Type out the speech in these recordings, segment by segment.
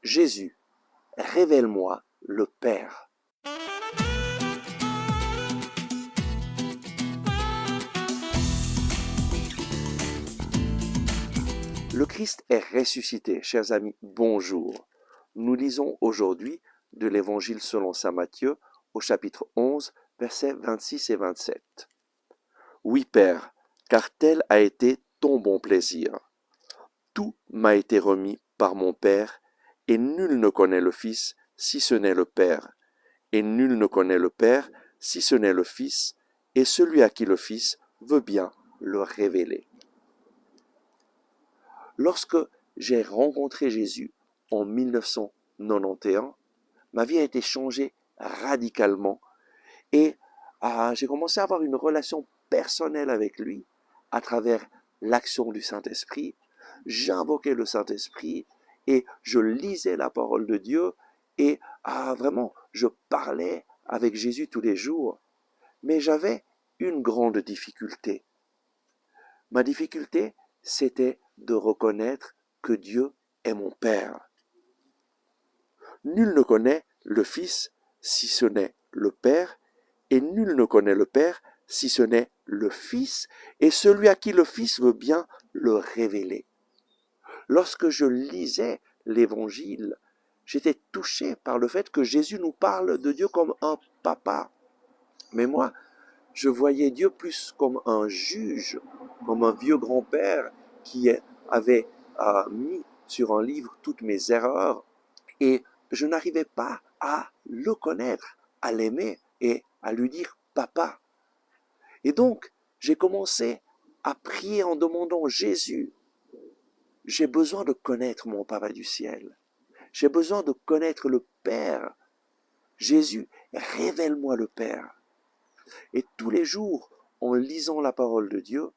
Jésus, révèle-moi le Père. Le Christ est ressuscité, chers amis, bonjour. Nous lisons aujourd'hui de l'Évangile selon saint Matthieu au chapitre 11, versets 26 et 27. Oui, Père, car tel a été ton bon plaisir. Tout m'a été remis par mon Père, et nul ne connaît le Fils si ce n'est le Père, et nul ne connaît le Père si ce n'est le Fils, et celui à qui le Fils veut bien le révéler. Lorsque j'ai rencontré Jésus en 1991, ma vie a été changée radicalement et j'ai commencé à avoir une relation personnelle avec lui à travers l'action du Saint-Esprit. J'invoquais le Saint-Esprit et je lisais la parole de Dieu et vraiment, je parlais avec Jésus tous les jours. Mais j'avais une grande difficulté. Ma difficulté, c'était de reconnaître que Dieu est mon Père. Nul ne connaît le Fils si ce n'est le Père, et nul ne connaît le Père si ce n'est le Fils, et celui à qui le Fils veut bien le révéler. Lorsque je lisais l'Évangile, j'étais touché par le fait que Jésus nous parle de Dieu comme un papa. Mais moi, je voyais Dieu plus comme un juge, comme un vieux grand-père qui avait mis sur un livre toutes mes erreurs et je n'arrivais pas à le connaître, à l'aimer et à lui dire « Papa ». Et donc, j'ai commencé à prier en demandant « Jésus, j'ai besoin de connaître mon Papa du ciel. J'ai besoin de connaître le Père. Jésus, révèle-moi le Père ». Et tous les jours, en lisant la parole de Dieu,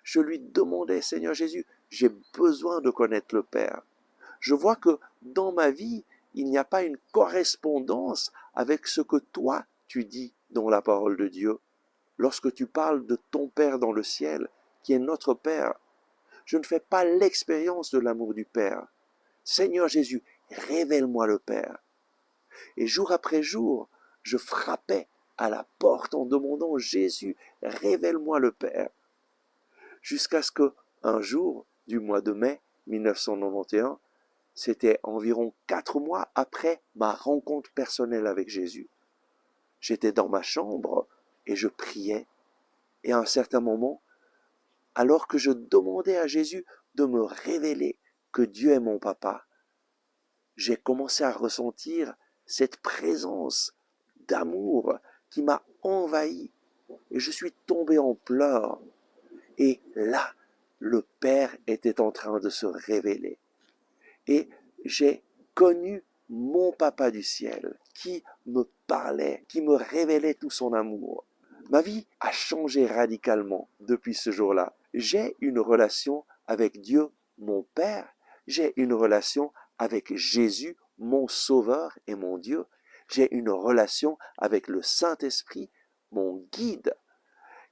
je lui demandais, Seigneur Jésus, j'ai besoin de connaître le Père. Je vois que dans ma vie, il n'y a pas une correspondance avec ce que toi, tu dis dans la parole de Dieu. Lorsque tu parles de ton Père dans le ciel, qui est notre Père, je ne fais pas l'expérience de l'amour du Père. Seigneur Jésus, révèle-moi le Père. Et jour après jour, je frappais à la porte en demandant « Jésus, révèle-moi le Père ». Jusqu'à ce que, un jour du mois de mai 1991, c'était environ 4 mois après ma rencontre personnelle avec Jésus. J'étais dans ma chambre et je priais. Et à un certain moment, alors que je demandais à Jésus de me révéler que Dieu est mon papa, j'ai commencé à ressentir cette présence d'amour qui m'a envahi et je suis tombé en pleurs. Et là, le Père était en train de se révéler. Et j'ai connu mon Papa du ciel qui me parlait, qui me révélait tout son amour. Ma vie a changé radicalement depuis ce jour-là. J'ai une relation avec Dieu, mon Père. J'ai une relation avec Jésus, mon Sauveur et mon Dieu. J'ai une relation avec le Saint-Esprit, mon guide.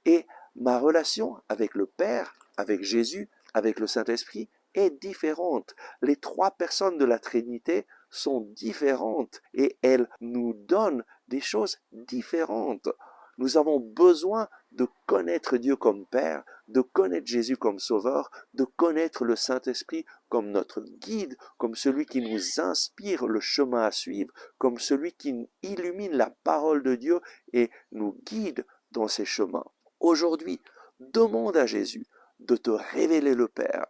Et ma relation avec le Père, avec Jésus, avec le Saint-Esprit est différente. Les 3 personnes de la Trinité sont différentes et elles nous donnent des choses différentes. Nous avons besoin de connaître Dieu comme Père, de connaître Jésus comme Sauveur, de connaître le Saint-Esprit comme notre guide, comme celui qui nous inspire le chemin à suivre, comme celui qui illumine la parole de Dieu et nous guide dans ses chemins. Aujourd'hui, demande à Jésus de te révéler le Père.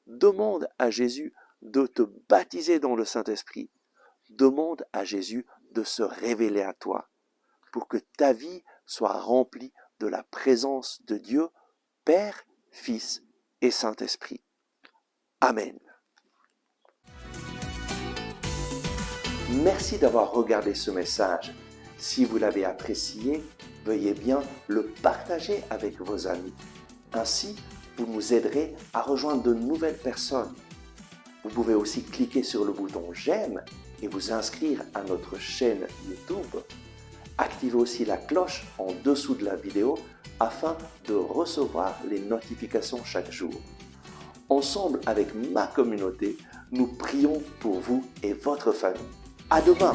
Demande à Jésus de te baptiser dans le Saint-Esprit. Demande à Jésus de se révéler à toi pour que ta vie soit remplie de la présence de Dieu, Père, Fils et Saint-Esprit. Amen. Merci d'avoir regardé ce message. Si vous l'avez apprécié, veuillez bien le partager avec vos amis. Ainsi, vous nous aiderez à rejoindre de nouvelles personnes. Vous pouvez aussi cliquer sur le bouton « J'aime » et vous inscrire à notre chaîne YouTube. Activez aussi la cloche en dessous de la vidéo afin de recevoir les notifications chaque jour. Ensemble avec ma communauté, Nous prions pour vous et votre famille. À demain!